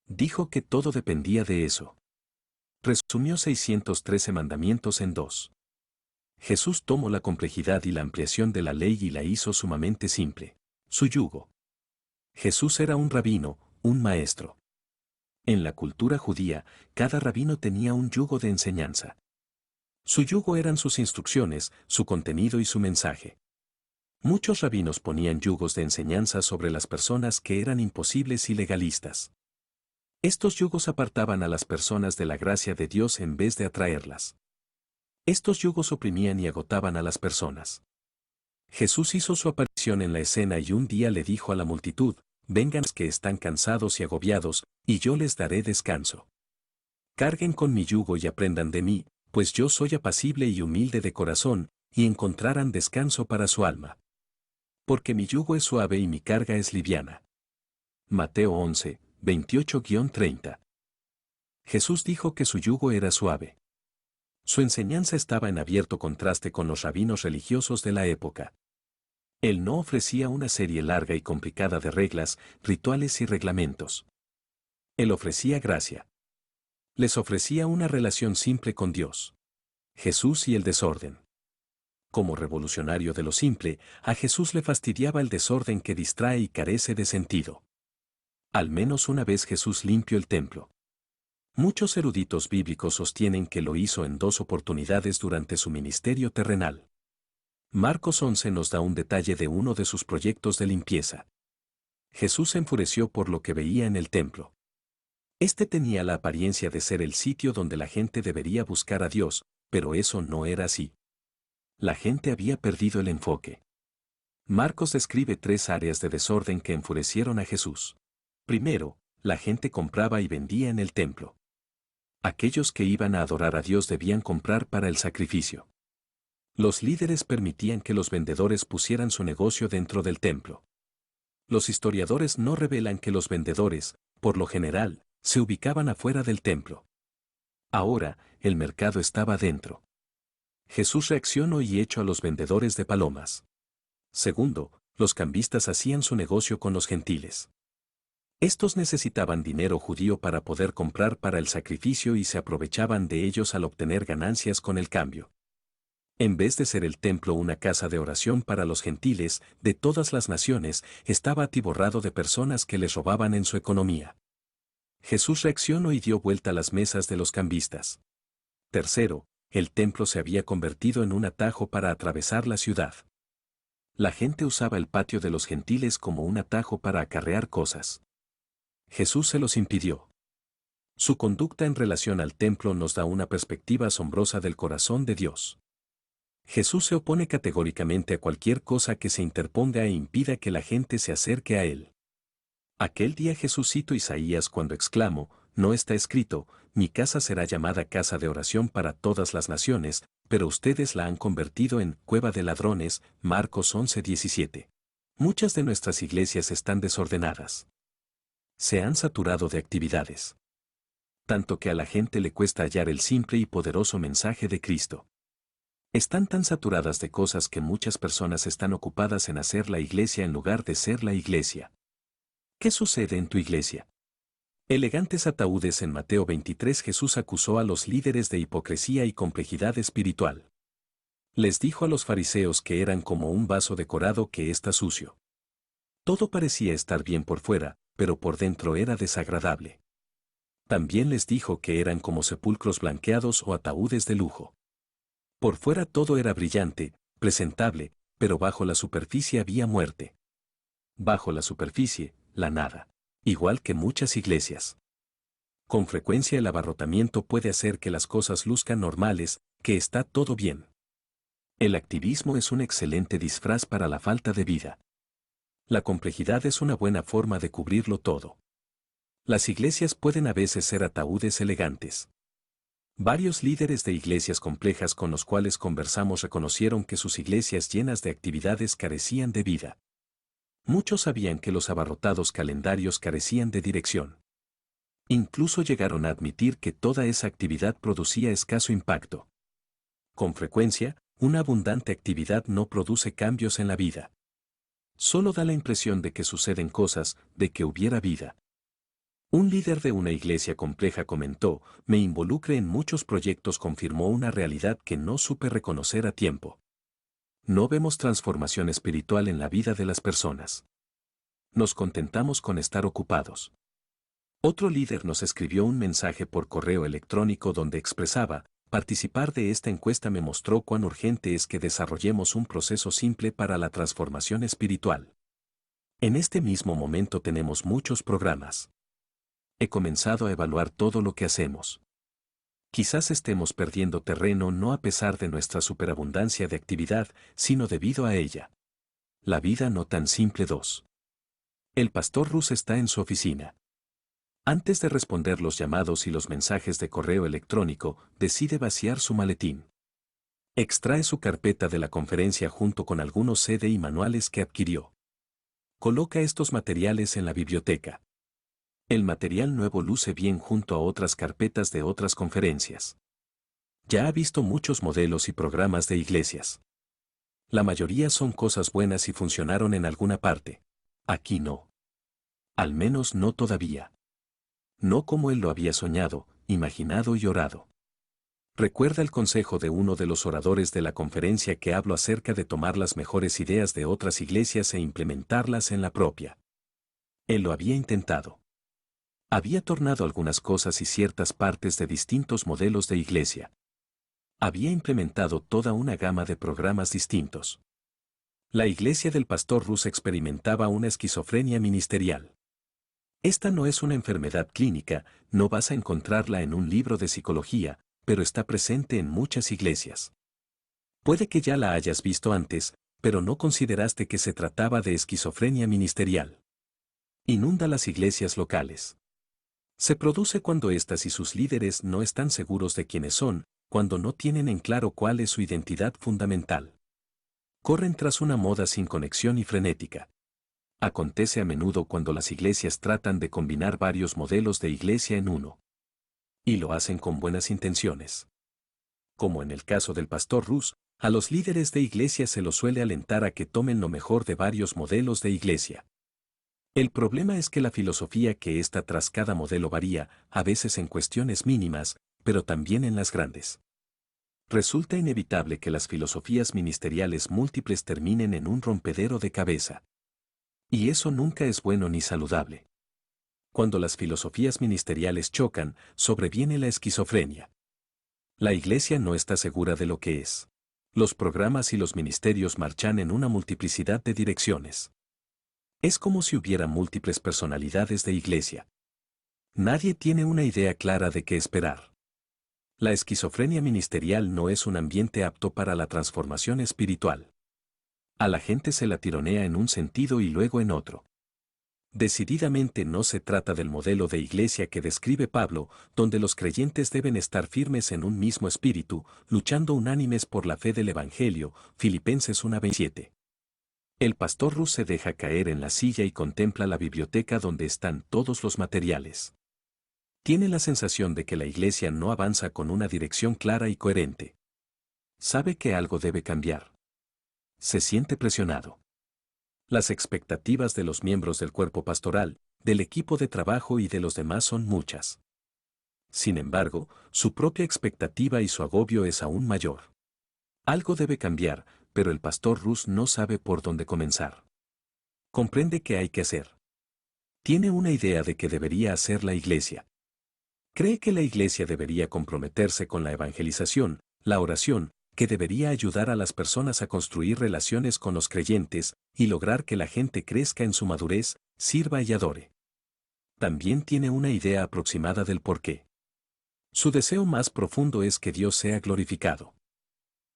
Dijo que todo dependía de eso. Resumió 613 mandamientos en dos. Jesús tomó la complejidad y la ampliación de la ley y la hizo sumamente simple. Su yugo. Jesús era un rabino, un maestro. En la cultura judía, cada rabino tenía un yugo de enseñanza. Su yugo eran sus instrucciones, su contenido y su mensaje. Muchos rabinos ponían yugos de enseñanza sobre las personas que eran imposibles y legalistas. Estos yugos apartaban a las personas de la gracia de Dios en vez de atraerlas. Estos yugos oprimían y agotaban a las personas. Jesús hizo su aparición en la escena y un día le dijo a la multitud, vengan los que están cansados y agobiados, y yo les daré descanso. Carguen con mi yugo y aprendan de mí, pues yo soy apacible y humilde de corazón, y encontrarán descanso para su alma. Porque mi yugo es suave y mi carga es liviana. Mateo 11, 28-30. Jesús dijo que su yugo era suave. Su enseñanza estaba en abierto contraste con los rabinos religiosos de la época. Él no ofrecía una serie larga y complicada de reglas, rituales y reglamentos. Él ofrecía gracia. Les ofrecía una relación simple con Dios. Jesús y el desorden. Como revolucionario de lo simple, a Jesús le fastidiaba el desorden que distrae y carece de sentido. Al menos una vez Jesús limpió el templo. Muchos eruditos bíblicos sostienen que lo hizo en 2 oportunidades durante su ministerio terrenal. Marcos 11 nos da un detalle de uno de sus proyectos de limpieza. Jesús se enfureció por lo que veía en el templo. Este tenía la apariencia de ser el sitio donde la gente debería buscar a Dios, pero eso no era así. La gente había perdido el enfoque. Marcos describe 3 áreas de desorden que enfurecieron a Jesús. Primero, la gente compraba y vendía en el templo. Aquellos que iban a adorar a Dios debían comprar para el sacrificio. Los líderes permitían que los vendedores pusieran su negocio dentro del templo. Los historiadores no revelan que los vendedores, por lo general, se ubicaban afuera del templo. Ahora, el mercado estaba dentro. Jesús reaccionó y echó a los vendedores de palomas. Segundo, los cambistas hacían su negocio con los gentiles. Estos necesitaban dinero judío para poder comprar para el sacrificio y se aprovechaban de ellos al obtener ganancias con el cambio. En vez de ser el templo una casa de oración para los gentiles de todas las naciones, estaba atiborrado de personas que les robaban en su economía. Jesús reaccionó y dio vuelta a las mesas de los cambistas. Tercero, el templo se había convertido en un atajo para atravesar la ciudad. La gente usaba el patio de los gentiles como un atajo para acarrear cosas. Jesús se los impidió. Su conducta en relación al templo nos da una perspectiva asombrosa del corazón de Dios. Jesús se opone categóricamente a cualquier cosa que se interponga e impida que la gente se acerque a Él. Aquel día Jesús citó Isaías cuando exclamó, no está escrito, mi casa será llamada casa de oración para todas las naciones, pero ustedes la han convertido en cueva de ladrones, Marcos 11:17. Muchas de nuestras iglesias están desordenadas. Se han saturado de actividades. Tanto que a la gente le cuesta hallar el simple y poderoso mensaje de Cristo. Están tan saturadas de cosas que muchas personas están ocupadas en hacer la iglesia en lugar de ser la iglesia. ¿Qué sucede en tu iglesia? Elegantes ataúdes. En Mateo 23 Jesús acusó a los líderes de hipocresía y complejidad espiritual. Les dijo a los fariseos que eran como un vaso decorado que está sucio. Todo parecía estar bien por fuera, pero por dentro era desagradable. También les dijo que eran como sepulcros blanqueados o ataúdes de lujo. Por fuera todo era brillante, presentable, pero bajo la superficie había muerte. Bajo la superficie, la nada. Igual que muchas iglesias. Con frecuencia el abarrotamiento puede hacer que las cosas luzcan normales, que está todo bien. El activismo es un excelente disfraz para la falta de vida. La complejidad es una buena forma de cubrirlo todo. Las iglesias pueden a veces ser ataúdes elegantes. Varios líderes de iglesias complejas con los cuales conversamos reconocieron que sus iglesias llenas de actividades carecían de vida. Muchos sabían que los abarrotados calendarios carecían de dirección. Incluso llegaron a admitir que toda esa actividad producía escaso impacto. Con frecuencia, una abundante actividad no produce cambios en la vida. Solo da la impresión de que suceden cosas, de que hubiera vida. Un líder de una iglesia compleja comentó, me involucré en muchos proyectos, confirmó una realidad que no supe reconocer a tiempo. No vemos transformación espiritual en la vida de las personas. Nos contentamos con estar ocupados. Otro líder nos escribió un mensaje por correo electrónico donde expresaba, participar de esta encuesta me mostró cuán urgente es que desarrollemos un proceso simple para la transformación espiritual. En este mismo momento tenemos muchos programas. He comenzado a evaluar todo lo que hacemos. Quizás estemos perdiendo terreno no a pesar de nuestra superabundancia de actividad, sino debido a ella. La vida no tan simple 2. El pastor Rus está en su oficina. Antes de responder los llamados y los mensajes de correo electrónico, decide vaciar su maletín. Extrae su carpeta de la conferencia junto con algunos CD y manuales que adquirió. Coloca estos materiales en la biblioteca. El material nuevo luce bien junto a otras carpetas de otras conferencias. Ya ha visto muchos modelos y programas de iglesias. La mayoría son cosas buenas y funcionaron en alguna parte. Aquí no. Al menos no todavía. No como él lo había soñado, imaginado y orado. Recuerda el consejo de uno de los oradores de la conferencia que habló acerca de tomar las mejores ideas de otras iglesias e implementarlas en la propia. Él lo había intentado. Había tornado algunas cosas y ciertas partes de distintos modelos de iglesia. Había implementado toda una gama de programas distintos. La iglesia del pastor Rus experimentaba una esquizofrenia ministerial. Esta no es una enfermedad clínica, no vas a encontrarla en un libro de psicología, pero está presente en muchas iglesias. Puede que ya la hayas visto antes, pero no consideraste que se trataba de esquizofrenia ministerial. Inunda las iglesias locales. Se produce cuando éstas y sus líderes no están seguros de quiénes son, cuando no tienen en claro cuál es su identidad fundamental. Corren tras una moda sin conexión y frenética. Acontece a menudo cuando las iglesias tratan de combinar varios modelos de iglesia en uno. Y lo hacen con buenas intenciones. Como en el caso del pastor Rus, a los líderes de iglesia se los suele alentar a que tomen lo mejor de varios modelos de iglesia. El problema es que la filosofía que está tras cada modelo varía, a veces en cuestiones mínimas, pero también en las grandes. Resulta inevitable que las filosofías ministeriales múltiples terminen en un rompedero de cabeza. Y eso nunca es bueno ni saludable. Cuando las filosofías ministeriales chocan, sobreviene la esquizofrenia. La iglesia no está segura de lo que es. Los programas y los ministerios marchan en una multiplicidad de direcciones. Es como si hubiera múltiples personalidades de iglesia. Nadie tiene una idea clara de qué esperar. La esquizofrenia ministerial no es un ambiente apto para la transformación espiritual. A la gente se la tironea en un sentido y luego en otro. Decididamente no se trata del modelo de iglesia que describe Pablo, donde los creyentes deben estar firmes en un mismo espíritu, luchando unánimes por la fe del Evangelio, Filipenses 1:27. El pastor Rus se deja caer en la silla y contempla la biblioteca donde están todos los materiales. Tiene la sensación de que la iglesia no avanza con una dirección clara y coherente. Sabe que algo debe cambiar. Se siente presionado. Las expectativas de los miembros del cuerpo pastoral, del equipo de trabajo y de los demás son muchas. Sin embargo, su propia expectativa y su agobio es aún mayor. Algo debe cambiar, pero el pastor Rus no sabe por dónde comenzar. Comprende qué hay que hacer. Tiene una idea de qué debería hacer la iglesia. Cree que la iglesia debería comprometerse con la evangelización, la oración, que debería ayudar a las personas a construir relaciones con los creyentes y lograr que la gente crezca en su madurez, sirva y adore. También tiene una idea aproximada del porqué. Su deseo más profundo es que Dios sea glorificado.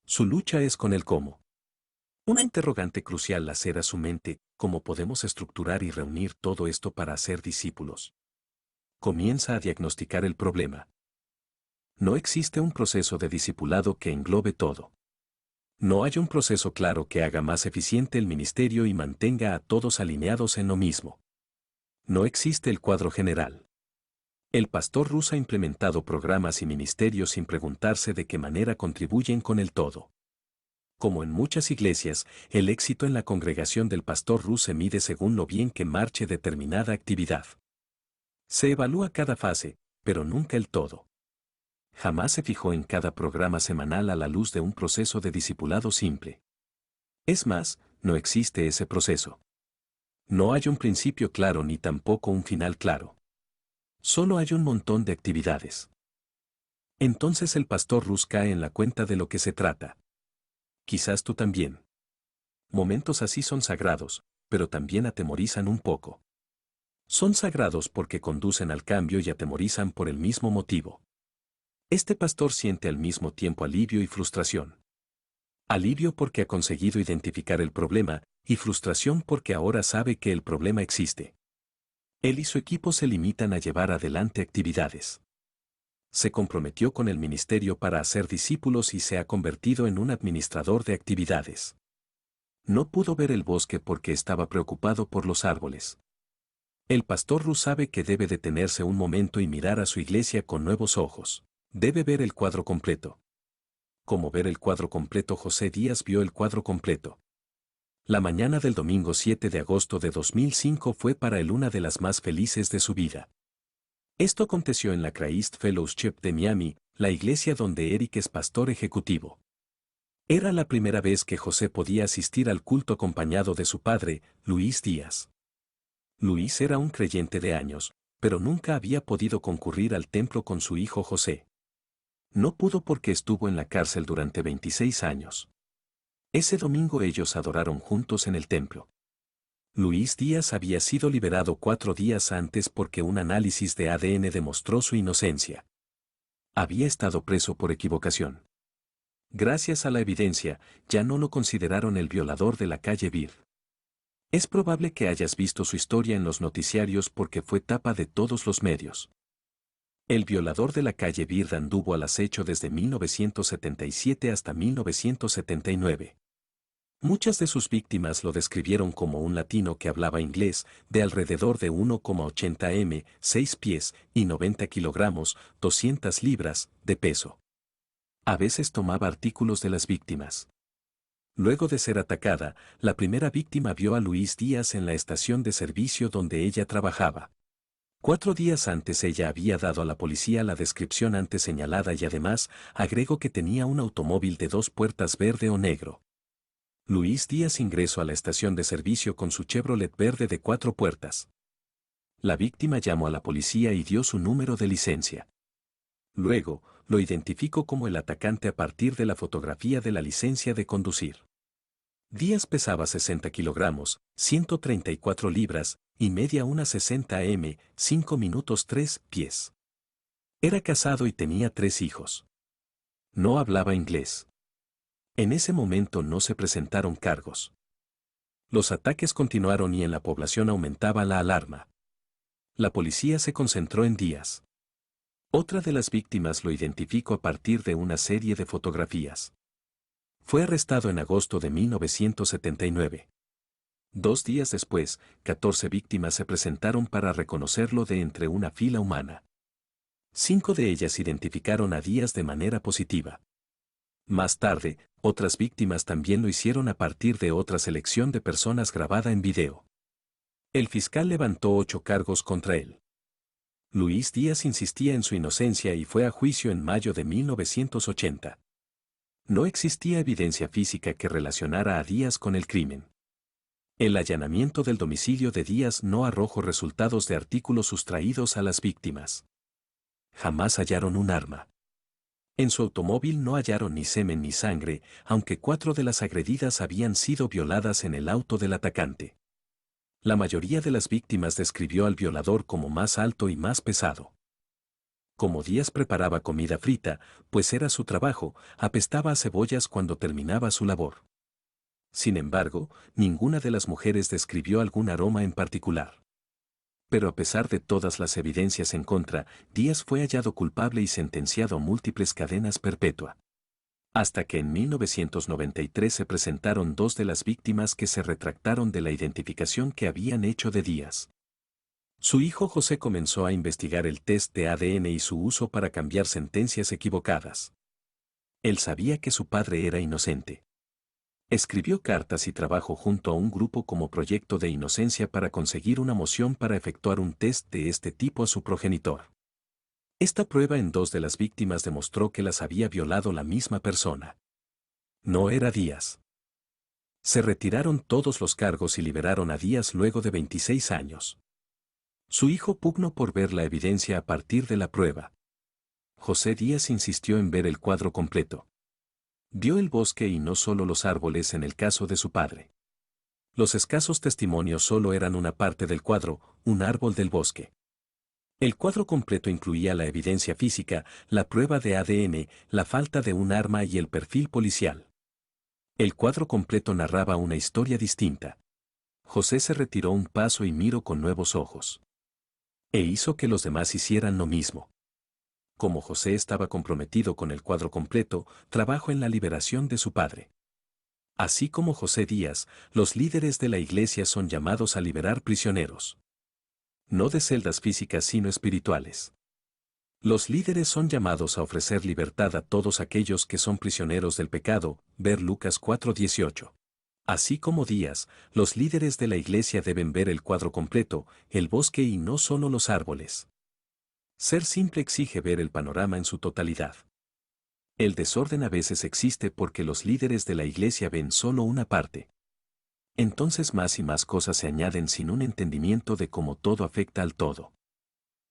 Su lucha es con el cómo. Una interrogante crucial lacera su mente: ¿cómo podemos estructurar y reunir todo esto para hacer discípulos? Comienza a diagnosticar el problema. No existe un proceso de discipulado que englobe todo. No hay un proceso claro que haga más eficiente el ministerio y mantenga a todos alineados en lo mismo. No existe el cuadro general. El pastor Rus ha implementado programas y ministerios sin preguntarse de qué manera contribuyen con el todo. Como en muchas iglesias, el éxito en la congregación del pastor Rus se mide según lo bien que marche determinada actividad. Se evalúa cada fase, pero nunca el todo. Jamás se fijó en cada programa semanal a la luz de un proceso de discipulado simple. Es más, no existe ese proceso. No hay un principio claro ni tampoco un final claro. Solo hay un montón de actividades. Entonces el pastor Rus cae en la cuenta de lo que se trata. Quizás tú también. Momentos así son sagrados, pero también atemorizan un poco. Son sagrados porque conducen al cambio y atemorizan por el mismo motivo. Este pastor siente al mismo tiempo alivio y frustración. Alivio porque ha conseguido identificar el problema, y frustración porque ahora sabe que el problema existe. Él y su equipo se limitan a llevar adelante actividades. Se comprometió con el ministerio para hacer discípulos y se ha convertido en un administrador de actividades. No pudo ver el bosque porque estaba preocupado por los árboles. El pastor Rus sabe que debe detenerse un momento y mirar a su iglesia con nuevos ojos. Debe ver el cuadro completo. Como ver el cuadro completo, José Díaz vio el cuadro completo. La mañana del domingo 7 de agosto de 2005 fue para él una de las más felices de su vida. Esto aconteció en la Christ Fellowship de Miami, la iglesia donde Eric es pastor ejecutivo. Era la primera vez que José podía asistir al culto acompañado de su padre, Luis Díaz. Luis era un creyente de años, pero nunca había podido concurrir al templo con su hijo José. No pudo porque estuvo en la cárcel durante 26 años. Ese domingo ellos adoraron juntos en el templo. Luis Díaz había sido liberado 4 días antes porque un análisis de ADN demostró su inocencia. Había estado preso por equivocación. Gracias a la evidencia, ya no lo consideraron el violador de la calle Vir. Es probable que hayas visto su historia en los noticiarios porque fue tapa de todos los medios. El violador de la calle Vir anduvo al acecho desde 1977 hasta 1979. Muchas de sus víctimas lo describieron como un latino que hablaba inglés, de alrededor de 1,80 m, 6 pies y 90 kilogramos, 200 libras, de peso. A veces tomaba artículos de las víctimas. Luego de ser atacada, la primera víctima vio a Luis Díaz en la estación de servicio donde ella trabajaba. 4 días antes ella había dado a la policía la descripción antes señalada y además agregó que tenía un automóvil de 2 puertas verde o negro. Luis Díaz ingresó a la estación de servicio con su Chevrolet verde de 4 puertas. La víctima llamó a la policía y dio su número de licencia. Luego, lo identificó como el atacante a partir de la fotografía de la licencia de conducir. Díaz pesaba 60 kilogramos, 134 libras, y media 1:60 m, 5 minutos 3 pies. Era casado y tenía 3 hijos. No hablaba inglés. En ese momento no se presentaron cargos. Los ataques continuaron y en la población aumentaba la alarma. La policía se concentró en Díaz. Otra de las víctimas lo identificó a partir de una serie de fotografías. Fue arrestado en agosto de 1979. 2 días después, 14 víctimas se presentaron para reconocerlo de entre una fila humana. 5 de ellas identificaron a Díaz de manera positiva. Más tarde, otras víctimas también lo hicieron a partir de otra selección de personas grabada en video. El fiscal levantó 8 cargos contra él. Luis Díaz insistía en su inocencia y fue a juicio en mayo de 1980. No existía evidencia física que relacionara a Díaz con el crimen. El allanamiento del domicilio de Díaz no arrojó resultados de artículos sustraídos a las víctimas. Jamás hallaron un arma. En su automóvil no hallaron ni semen ni sangre, aunque 4 de las agredidas habían sido violadas en el auto del atacante. La mayoría de las víctimas describió al violador como más alto y más pesado. Como Díaz preparaba comida frita, pues era su trabajo, apestaba a cebollas cuando terminaba su labor. Sin embargo, ninguna de las mujeres describió algún aroma en particular. Pero a pesar de todas las evidencias en contra, Díaz fue hallado culpable y sentenciado a múltiples cadenas perpetua. Hasta que en 1993 se presentaron 2 de las víctimas que se retractaron de la identificación que habían hecho de Díaz. Su hijo José comenzó a investigar el test de ADN y su uso para cambiar sentencias equivocadas. Él sabía que su padre era inocente. Escribió cartas y trabajó junto a un grupo como proyecto de inocencia para conseguir una moción para efectuar un test de este tipo a su progenitor. Esta prueba en 2 de las víctimas demostró que las había violado la misma persona. No era Díaz. Se retiraron todos los cargos y liberaron a Díaz luego de 26 años. Su hijo pugnó por ver la evidencia a partir de la prueba. José Díaz insistió en ver el cuadro completo. Vio el bosque y no solo los árboles en el caso de su padre. Los escasos testimonios solo eran una parte del cuadro, un árbol del bosque. El cuadro completo incluía la evidencia física, la prueba de ADN, la falta de un arma y el perfil policial. El cuadro completo narraba una historia distinta. José se retiró un paso y miró con nuevos ojos. E hizo que los demás hicieran lo mismo. Como José estaba comprometido con el cuadro completo, trabajó en la liberación de su padre. Así como José Díaz, los líderes de la iglesia son llamados a liberar prisioneros. No de celdas físicas sino espirituales. Los líderes son llamados a ofrecer libertad a todos aquellos que son prisioneros del pecado, ver Lucas 4:18. Así como Díaz, los líderes de la iglesia deben ver el cuadro completo, el bosque y no solo los árboles. Ser simple exige ver el panorama en su totalidad. El desorden a veces existe porque los líderes de la iglesia ven solo una parte. Entonces más y más cosas se añaden sin un entendimiento de cómo todo afecta al todo.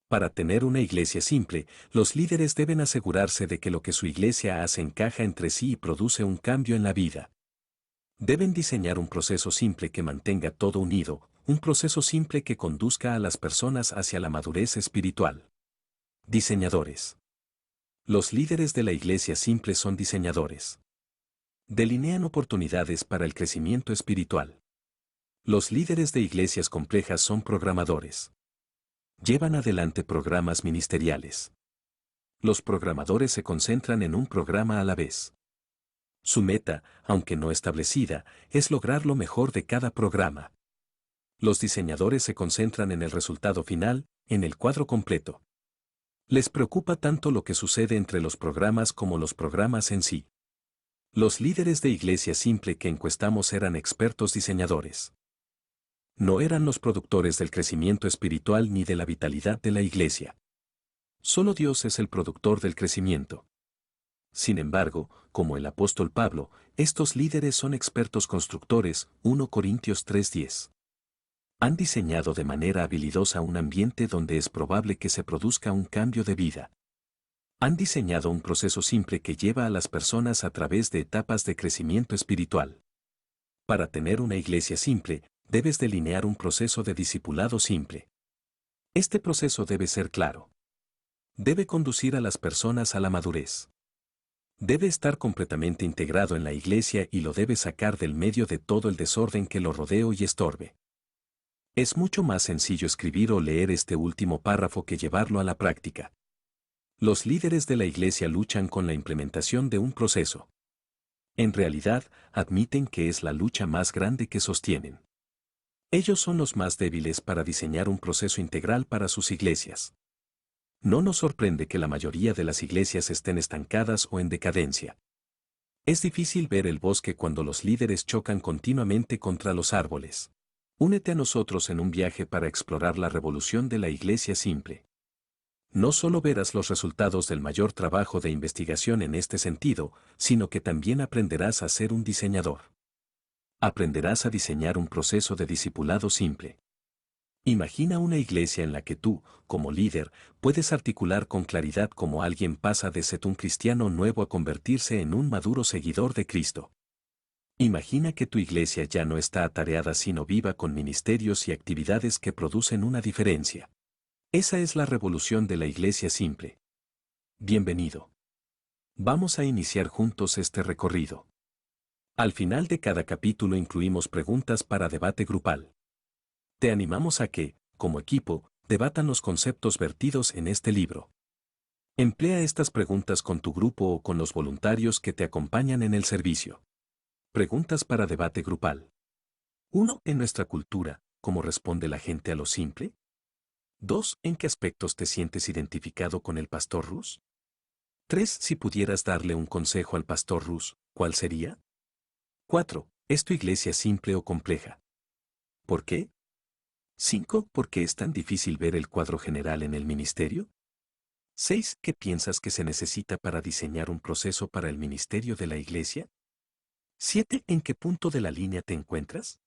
Para tener una iglesia simple, los líderes deben asegurarse de que lo que su iglesia hace encaja entre sí y produce un cambio en la vida. Deben diseñar un proceso simple que mantenga todo unido, un proceso simple que conduzca a las personas hacia la madurez espiritual. Diseñadores. Los líderes de la iglesia simple son diseñadores. Delinean oportunidades para el crecimiento espiritual. Los líderes de iglesias complejas son programadores. Llevan adelante programas ministeriales. Los programadores se concentran en un programa a la vez. Su meta, aunque no establecida, es lograr lo mejor de cada programa. Los diseñadores se concentran en el resultado final, en el cuadro completo. Les preocupa tanto lo que sucede entre los programas como los programas en sí. Los líderes de iglesia simple que encuestamos eran expertos diseñadores. No eran los productores del crecimiento espiritual ni de la vitalidad de la iglesia. Solo Dios es el productor del crecimiento. Sin embargo, como el apóstol Pablo, estos líderes son expertos constructores, 1 Corintios 3:10. Han diseñado de manera habilidosa un ambiente donde es probable que se produzca un cambio de vida. Han diseñado un proceso simple que lleva a las personas a través de etapas de crecimiento espiritual. Para tener una iglesia simple, debes delinear un proceso de discipulado simple. Este proceso debe ser claro. Debe conducir a las personas a la madurez. Debe estar completamente integrado en la iglesia y lo debe sacar del medio de todo el desorden que lo rodea y estorbe. Es mucho más sencillo escribir o leer este último párrafo que llevarlo a la práctica. Los líderes de la iglesia luchan con la implementación de un proceso. En realidad, admiten que es la lucha más grande que sostienen. Ellos son los más débiles para diseñar un proceso integral para sus iglesias. No nos sorprende que la mayoría de las iglesias estén estancadas o en decadencia. Es difícil ver el bosque cuando los líderes chocan continuamente contra los árboles. Únete a nosotros en un viaje para explorar la revolución de la iglesia simple. No solo verás los resultados del mayor trabajo de investigación en este sentido, sino que también aprenderás a ser un diseñador. Aprenderás a diseñar un proceso de discipulado simple. Imagina una iglesia en la que tú, como líder, puedes articular con claridad cómo alguien pasa de ser un cristiano nuevo a convertirse en un maduro seguidor de Cristo. Imagina que tu iglesia ya no está atareada sino viva con ministerios y actividades que producen una diferencia. Esa es la revolución de la iglesia simple. Bienvenido. Vamos a iniciar juntos este recorrido. Al final de cada capítulo incluimos preguntas para debate grupal. Te animamos a que, como equipo, debatan los conceptos vertidos en este libro. Emplea estas preguntas con tu grupo o con los voluntarios que te acompañan en el servicio. Preguntas para debate grupal. 1. En nuestra cultura, ¿cómo responde la gente a lo simple? 2. ¿En qué aspectos te sientes identificado con el pastor Rus? 3. Si pudieras darle un consejo al pastor Rus, ¿cuál sería? 4. ¿Es tu iglesia simple o compleja? ¿Por qué? 5. ¿Por qué es tan difícil ver el cuadro general en el ministerio? 6. ¿Qué piensas que se necesita para diseñar un proceso para el ministerio de la iglesia? 7. ¿En qué punto de la línea te encuentras?